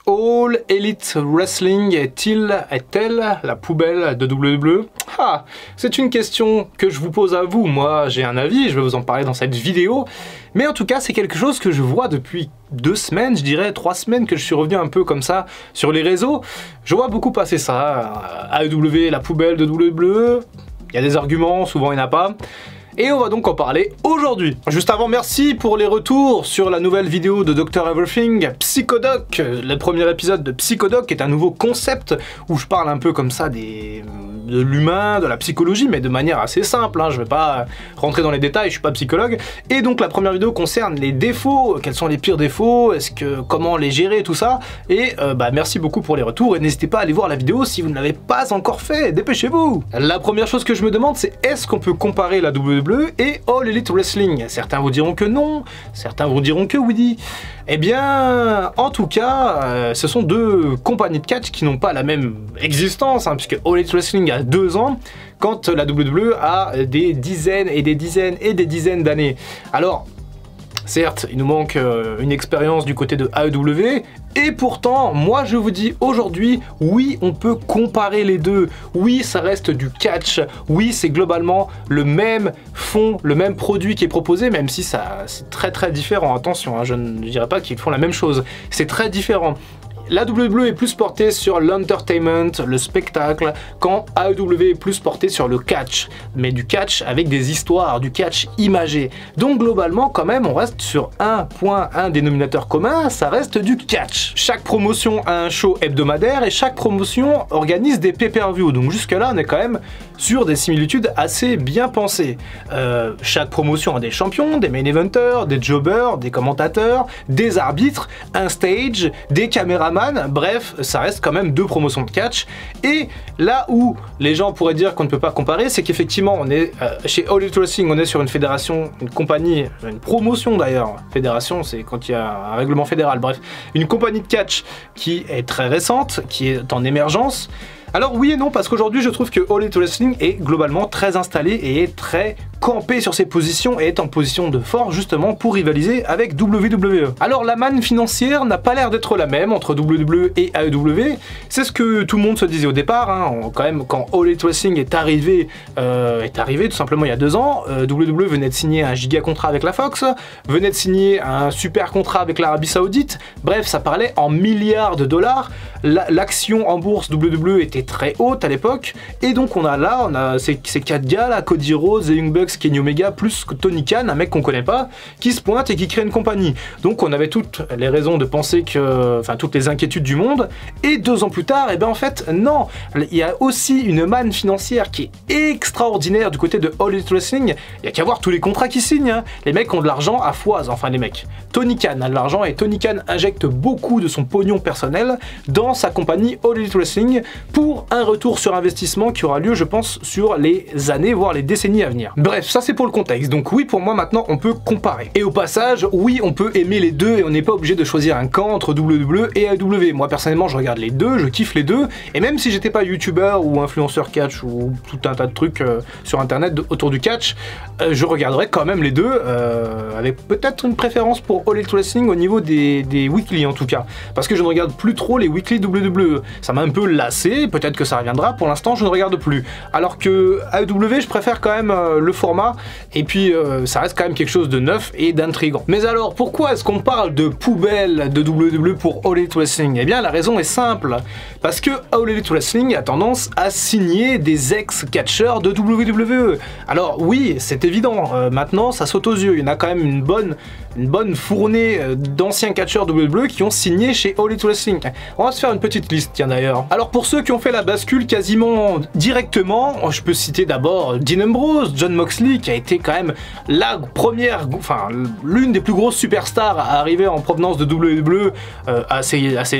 All Elite Wrestling est-elle la poubelle de WWE? Ah, c'est une question que je vous pose à vous. Moi, j'ai un avis, je vais vous en parler dans cette vidéo. Mais en tout cas, c'est quelque chose que je vois depuis 2 semaines, je dirais 3 semaines que je suis revenu un peu comme ça sur les réseaux. Je vois beaucoup passer ça. AEW, la poubelle de WWE. Il y a des arguments, souvent il n'y en a pas. Et on va donc en parler aujourd'hui. Juste avant, merci pour les retours sur la nouvelle vidéo de Dr Everything, Psychodoc, le premier épisode de Psychodoc, qui est un nouveau concept où je parle un peu comme ça de l'humain, de la psychologie, mais de manière assez simple, hein. Je vais pas rentrer dans les détails, je suis pas psychologue. Et donc la première vidéo concerne les défauts, quels sont les pires défauts, comment les gérer, tout ça. Et merci beaucoup pour les retours, et n'hésitez pas à aller voir la vidéo si vous ne l'avez pas encore fait, dépêchez-vous. La première chose que je me demande, c'est est-ce qu'on peut comparer la WWE et All Elite Wrestling? Certains vous diront que non, certains vous diront que oui. Eh bien, en tout cas, ce sont deux compagnies de catch qui n'ont pas la même existence, hein, puisque All Elite Wrestling a 2 ans, quand la WWE a des dizaines et des dizaines et des dizaines d'années. Alors, certes, il nous manque une expérience du côté de AEW, et pourtant, moi je vous dis aujourd'hui, oui, on peut comparer les deux. Oui, ça reste du catch. Oui, c'est globalement le même fond, le même produit qui est proposé, même si c'est très très différent. Attention, hein, je ne dirais pas qu'ils font la même chose. C'est très différent. La WWE est plus portée sur l'entertainment, le spectacle, quand AEW est plus portée sur le catch. Mais du catch avec des histoires, du catch imagé. Donc globalement, quand même, on reste sur un dénominateur commun, ça reste du catch. Chaque promotion a un show hebdomadaire et chaque promotion organise des pay-per-view. Donc jusque là, on est quand même sur des similitudes assez bien pensées. Chaque promotion a des champions, des main eventers, des jobbers, des commentateurs, des arbitres, un stage, des caméramans. Bref, ça reste quand même 2 promotions de catch. Et là où les gens pourraient dire qu'on ne peut pas comparer, c'est qu'effectivement, on est chez All Elite Wrestling, on est sur une fédération, une compagnie, une promotion d'ailleurs. Fédération, c'est quand il y a un règlement fédéral. Bref, une compagnie de catch qui est très récente, qui est en émergence. Alors oui et non, parce qu'aujourd'hui je trouve que All Elite Wrestling est globalement très installé et est très campé sur ses positions et est en position de force justement pour rivaliser avec WWE. Alors la manne financière n'a pas l'air d'être la même entre WWE et AEW, c'est ce que tout le monde se disait au départ, hein. Quand même quand All Elite Wrestling est arrivé tout simplement il y a 2 ans, WWE venait de signer un giga contrat avec la Fox, venait de signer un super contrat avec l'Arabie Saoudite, bref ça parlait en milliards de dollars, l'action en bourse WWE était très haute à l'époque, et donc on a ces 4 gars là, Cody Rhodes, The Young Bucks, Kenny Omega, plus Tony Khan, un mec qu'on connaît pas, qui se pointe et qui crée une compagnie. Donc on avait toutes les raisons de penser que, enfin toutes les inquiétudes du monde, et 2 ans plus tard, et bien en fait non, il y a aussi une manne financière qui est extraordinaire du côté de All Elite Wrestling. Il y a qu'à voir tous les contrats qu'ils signent, hein. Les mecs ont de l'argent à foise, enfin les mecs. Tony Khan a de l'argent et Tony Khan injecte beaucoup de son pognon personnel dans sa compagnie All Elite Wrestling pour un retour sur investissement qui aura lieu, je pense, sur les années, voire les décennies à venir. Bref, ça c'est pour le contexte. Donc oui, pour moi maintenant, on peut comparer. Et au passage, oui, on peut aimer les deux et on n'est pas obligé de choisir un camp entre WWE et AEW. Moi personnellement, je regarde les deux, je kiffe les deux. Et même si j'étais pas youtubeur ou influenceur catch ou tout un tas de trucs sur internet autour du catch, je regarderais quand même les deux avec peut-être une préférence pour All Elite Wrestling au niveau des weekly en tout cas. Parce que je ne regarde plus trop les weekly WWE. Ça m'a un peu lassé, peut-être que ça reviendra, pour l'instant je ne regarde plus. Alors que AEW, je préfère quand même le format, et puis ça reste quand même quelque chose de neuf et d'intriguant. Mais alors, pourquoi est-ce qu'on parle de poubelle de WWE pour All Elite Wrestling? Eh bien la raison est simple, parce que All Elite Wrestling a tendance à signer des ex-catcheurs de WWE. Alors oui, c'est évident, maintenant ça saute aux yeux, il y en a quand même une bonne fournée d'anciens catcheurs WWE qui ont signé chez All Elite Wrestling. On va se faire une petite liste, tiens d'ailleurs. Alors pour ceux qui ont fait la bascule quasiment directement, je peux citer d'abord Dean Ambrose, Jon Moxley, qui a été quand même la première, enfin l'une des plus grosses superstars à arriver en provenance de WWE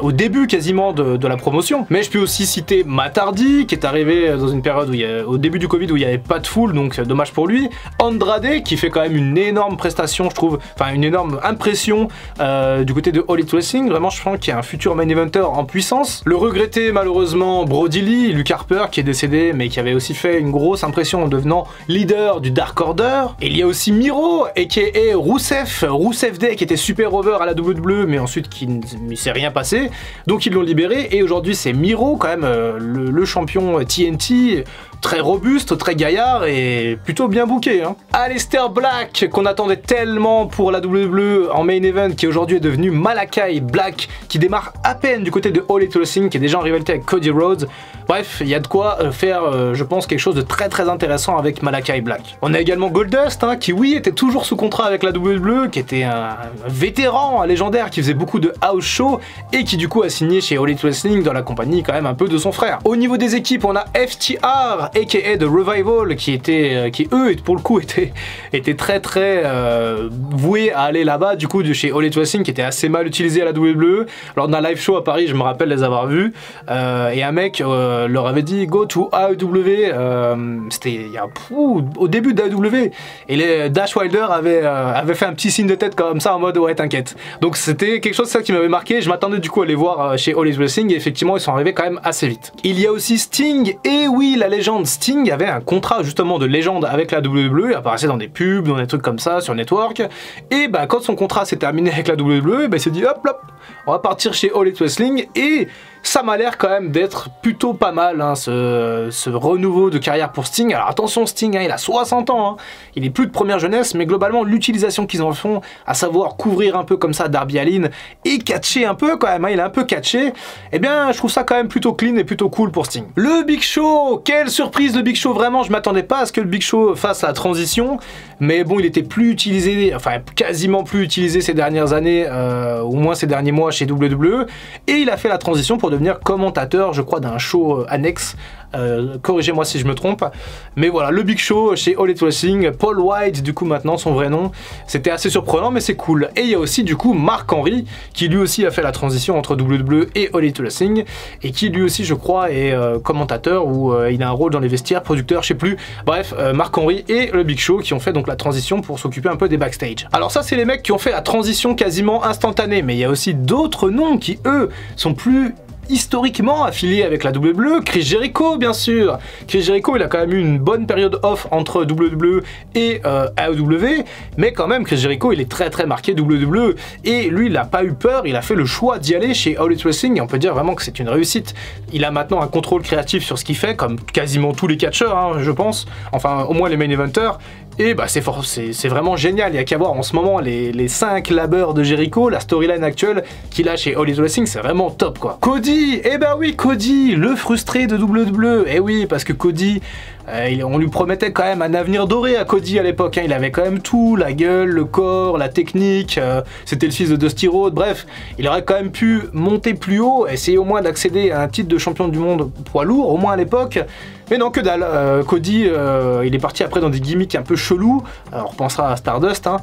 au début quasiment de la promotion. Mais je peux aussi citer Matt Hardy, qui est arrivé dans une période où au début du Covid où il n'y avait pas de foule, donc dommage pour lui. Andrade, qui fait quand même une énorme prestation, je trouve, enfin une énorme impression du côté de All Elite Wrestling. Vraiment, je pense qu'il y a un futur main eventer en puissance. Le regretté malheureusement Brody Lee, Luke Harper qui est décédé, mais qui avait aussi fait une grosse impression en devenant leader du Dark Order. Et il y a aussi Miro, aka Rousseff Day, qui était super over à la WWE, mais ensuite qui ne s'est rien passé. Donc ils l'ont libéré, et aujourd'hui c'est Miro, quand même le champion TNT, très robuste, très gaillard et plutôt bien booké. Hein. Aleister Black, qu'on attendait tellement pour la WWE en main event, qui aujourd'hui est devenu Malakai Black, qui démarre à peine du côté de All Elite Wrestling, qui est déjà en rivalité avec Cody Rhodes. Bref, il y a de quoi faire, je pense, quelque chose de très intéressant avec Malakai Black. On a également Goldust, hein, qui oui, était toujours sous contrat avec la WWE, qui était un vétéran, un légendaire, qui faisait beaucoup de house show, et qui du coup a signé chez All Elite Wrestling dans la compagnie quand même un peu de son frère. Au niveau des équipes, on a FTR, aka The Revival, qui eux, pour le coup, étaient très voués à aller là-bas, du coup, de chez All Elite Wrestling, qui était assez mal utilisé à la WWE. Lors d'un live show à Paris, je me rappelle les avoir vus, et un mec leur avait dit go to AEW, c'était au début d'AEW, et Dash Wilder avait fait un petit signe de tête comme ça en mode ouais t'inquiète. Donc c'était quelque chose ça qui m'avait marqué. Je m'attendais du coup à les voir chez All Elite Wrestling, et effectivement ils sont arrivés quand même assez vite. Il y a aussi Sting, et oui, la légende Sting avait un contrat justement de légende avec la WWE, il apparaissait dans des pubs, dans des trucs comme ça sur Network, et bah quand son contrat s'est terminé avec la WWE, bah, il s'est dit hop on va partir chez All Elite Wrestling, et ça m'a l'air quand même d'être plutôt pas mal, hein, ce renouveau de carrière pour Sting. Alors attention, Sting, hein, il a 60 ans, hein, il est plus de première jeunesse, mais globalement l'utilisation qu'ils en font, à savoir couvrir un peu comme ça Darby Allin et catcher un peu quand même, hein, il a un peu catché, eh bien je trouve ça quand même plutôt clean et plutôt cool pour Sting. Le Big Show, quelle surprise le Big Show, vraiment je m'attendais pas à ce que le Big Show fasse la transition, mais bon il était plus utilisé, enfin quasiment plus utilisé ces dernières années, au moins ces derniers mois chez WWE, et il a fait la transition pour devenir commentateur, je crois, d'un show annexe. Corrigez-moi si je me trompe, mais voilà, le Big Show chez All Elite Wrestling, Paul White du coup maintenant son vrai nom, c'était assez surprenant mais c'est cool. Et il y a aussi du coup Mark Henry qui lui aussi a fait la transition entre WWE et All Elite Wrestling, et qui lui aussi je crois est commentateur, ou il a un rôle dans les vestiaires, producteur, je sais plus, bref, Mark Henry et le Big Show qui ont fait donc la transition pour s'occuper un peu des backstage. Alors ça c'est les mecs qui ont fait la transition quasiment instantanée, mais il y a aussi d'autres noms qui eux sont plus historiquement affilié avec la WWE. Chris Jericho bien sûr. Chris Jericho il a quand même eu une bonne période off entre WWE et AEW, mais quand même Chris Jericho il est très marqué WWE, et lui il n'a pas eu peur, il a fait le choix d'y aller chez All Elite Wrestling, et on peut dire vraiment que c'est une réussite. Il a maintenant un contrôle créatif sur ce qu'il fait, comme quasiment tous les catcheurs, hein, je pense, enfin au moins les main eventers. Et bah c'est vraiment génial, il y a qu'à voir en ce moment les 5 labeurs de Jericho, la storyline actuelle qu'il a chez All Elite Wrestling, c'est vraiment top quoi. Cody, eh bah oui Cody, le frustré de WWE, eh oui parce que Cody, on lui promettait quand même un avenir doré à Cody à l'époque, hein. Il avait quand même tout, la gueule, le corps, la technique, c'était le fils de Dusty Rhodes, bref, il aurait quand même pu monter plus haut, essayer au moins d'accéder à un titre de champion du monde poids lourd, au moins à l'époque. Mais non, que dalle. Cody, il est parti après dans des gimmicks un peu chelous. Alors, on repensera à Stardust. Hein.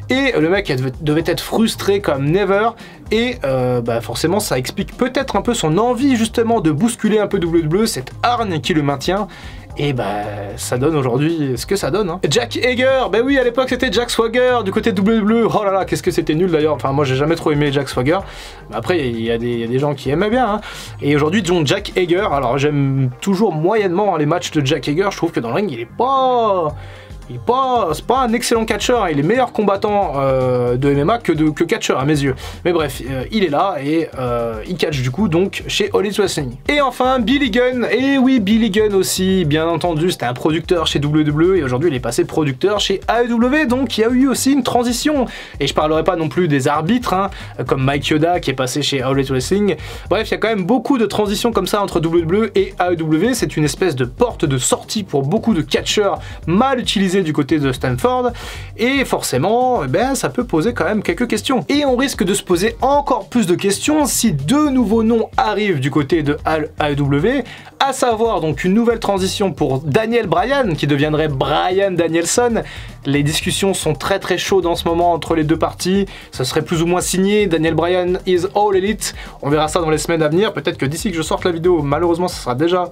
Et le mec devait être frustré comme never. Et bah forcément, ça explique peut-être un peu son envie justement de bousculer un peu WWE, cette hargne qui le maintient. Et bah ça donne aujourd'hui ce que ça donne. Hein. Jack Hager, bah oui à l'époque c'était Jack Swagger du côté de WWE. Oh là là, qu'est-ce que c'était nul d'ailleurs. Enfin moi j'ai jamais trop aimé Jack Swagger. Mais après il y a des gens qui aimaient bien. Hein. Et aujourd'hui Jack Hager, alors j'aime toujours moyennement les matchs de Jack Hager. Je trouve que dans le ring il est pas... c'est pas un excellent catcheur, il est meilleur combattant de MMA que catcheur à mes yeux. Mais bref, il est là et il catch du coup donc chez All Elite Wrestling. Et enfin Billy Gunn, et oui Billy Gunn aussi, bien entendu, c'était un producteur chez WWE et aujourd'hui il est passé producteur chez AEW, donc il y a eu aussi une transition. Et je parlerai pas non plus des arbitres, hein, comme Mike Yoda qui est passé chez All Elite Wrestling. Bref, il y a quand même beaucoup de transitions comme ça entre WWE et AEW, c'est une espèce de porte de sortie pour beaucoup de catcheurs mal utilisés du côté de Stanford, et forcément ben, ça peut poser quand même quelques questions. Et on risque de se poser encore plus de questions si deux nouveaux noms arrivent du côté de AEW, à savoir donc une nouvelle transition pour Daniel Bryan qui deviendrait Bryan Danielson. Les discussions sont très chaudes en ce moment entre les deux parties, ça serait plus ou moins signé, Daniel Bryan is All Elite, on verra ça dans les semaines à venir, peut-être que d'ici que je sorte la vidéo, malheureusement ça sera déjà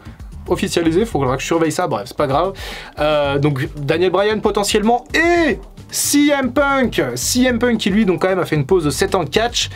officialisé, il faudra que je surveille ça, bref, c'est pas grave. Donc Daniel Bryan potentiellement, et CM Punk qui lui donc quand même a fait une pause de 7 ans de catch,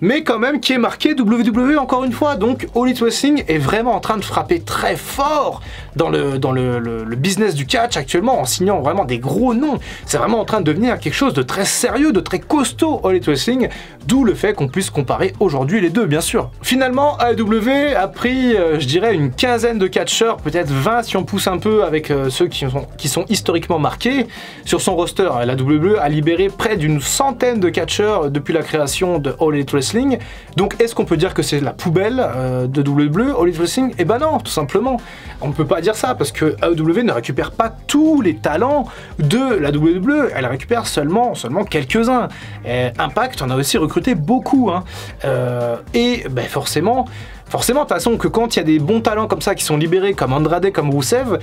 mais quand même qui est marqué WWE encore une fois. Donc All Elite Wrestling est vraiment en train de frapper très fort dans le business du catch actuellement, en signant vraiment des gros noms. C'est vraiment en train de devenir quelque chose de très sérieux, de très costaud, All Elite Wrestling, d'où le fait qu'on puisse comparer aujourd'hui les deux, bien sûr. Finalement, AEW a pris, je dirais, une quinzaine de catcheurs, peut-être 20 si on pousse un peu avec ceux qui sont historiquement marqués. Sur son roster, la WWE a libéré près d'une centaine de catcheurs depuis la création de All Elite Wrestling. Donc est-ce qu'on peut dire que c'est la poubelle de WWE, All Elite Wrestling? Eh ben non, tout simplement. On ne peut pas dire ça parce que AEW ne récupère pas tous les talents de la WWE, elle récupère seulement quelques-uns. Impact en a aussi recruté beaucoup, hein. Et ben forcément, de toute façon, que quand il y a des bons talents comme ça qui sont libérés, comme Andrade, comme Rusev,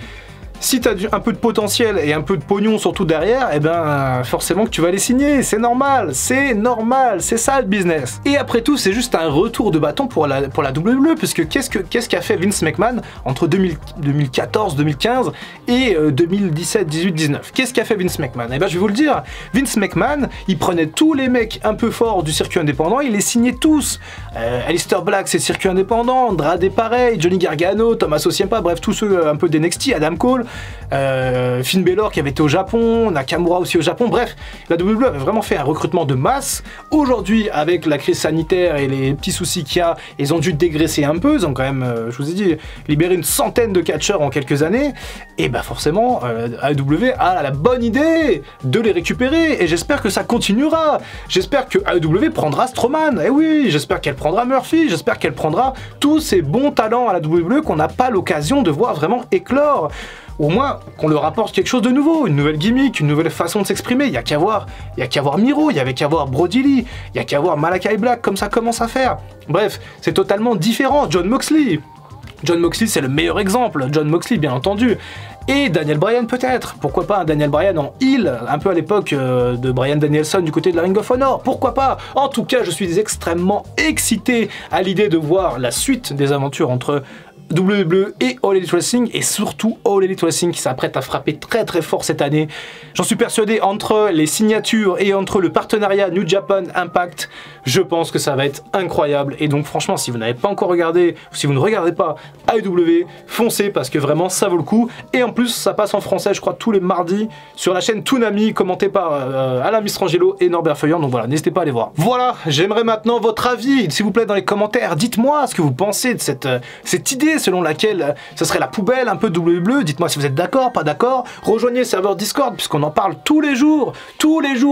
si tu as un peu de potentiel et un peu de pognon surtout derrière, et ben forcément que tu vas les signer, c'est normal, c'est ça le business. Et après tout, c'est juste un retour de bâton pour la WWE, puisque qu'est-ce qu'a fait Vince McMahon entre 2014, 2015 et 2017, 18, 19? Qu'est-ce qu'a fait Vince McMahon? Et ben je vais vous le dire, Vince McMahon, il prenait tous les mecs un peu forts du circuit indépendant, il les signait tous. Aleister Black, c'est circuit indépendant, Andrade pareil, Johnny Gargano, Thomas Ciampa, bref, tous ceux un peu d'NXT, Adam Cole, Finn Balor qui avait été au Japon, Nakamura aussi au Japon, bref, la WWE avait vraiment fait un recrutement de masse. Aujourd'hui, avec la crise sanitaire et les petits soucis qu'il y a, ils ont dû dégraisser un peu, ils ont quand même, je vous ai dit, libéré une centaine de catcheurs en quelques années, et bah forcément, AEW a la bonne idée de les récupérer, et j'espère que ça continuera. J'espère que AEW prendra Strowman, et oui, j'espère qu'elle prendra Murphy, j'espère qu'elle prendra tous ces bons talents à la WWE qu'on n'a pas l'occasion de voir vraiment éclore. Au moins qu'on leur apporte quelque chose de nouveau, une nouvelle gimmick, une nouvelle façon de s'exprimer. Il y a qu'à voir Miro, il y avait qu'à voir Brody Lee, il y a qu'à voir Malakai Black, comme ça commence à faire. Bref, c'est totalement différent. John Moxley, c'est le meilleur exemple. John Moxley, bien entendu. Et Daniel Bryan peut-être, pourquoi pas un Daniel Bryan en heel, un peu à l'époque de Bryan Danielson du côté de la Ring of Honor, pourquoi pas? En tout cas, je suis extrêmement excité à l'idée de voir la suite des aventures entre WWE et All Elite Wrestling, et surtout All Elite Wrestling qui s'apprête à frapper très très fort cette année. J'en suis persuadé, entre les signatures et entre le partenariat New Japan Impact, je pense que ça va être incroyable. Et donc franchement, si vous n'avez pas encore regardé, ou si vous ne regardez pas AEW, foncez parce que vraiment ça vaut le coup. Et en plus ça passe en français, je crois, tous les mardis sur la chaîne Toonami, commenté par Alain Mistrangelo et Norbert Feuillant, donc voilà, n'hésitez pas à aller voir. Voilà, j'aimerais maintenant votre avis, s'il vous plaît, dans les commentaires. Dites-moi ce que vous pensez de cette idée selon laquelle ce serait la poubelle un peu de WWE. Dites-moi si vous êtes d'accord, pas d'accord. Rejoignez le serveur Discord puisqu'on en parle tous les jours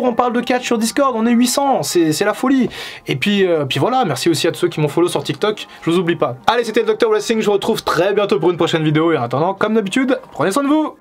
on parle de catch sur Discord, on est 800, c'est la folie. Et puis voilà, merci aussi à tous ceux qui m'ont follow sur TikTok, je vous oublie pas. Allez, c'était le Dr Wrestling, je vous retrouve très bientôt pour une prochaine vidéo, et en attendant, comme d'habitude, prenez soin de vous.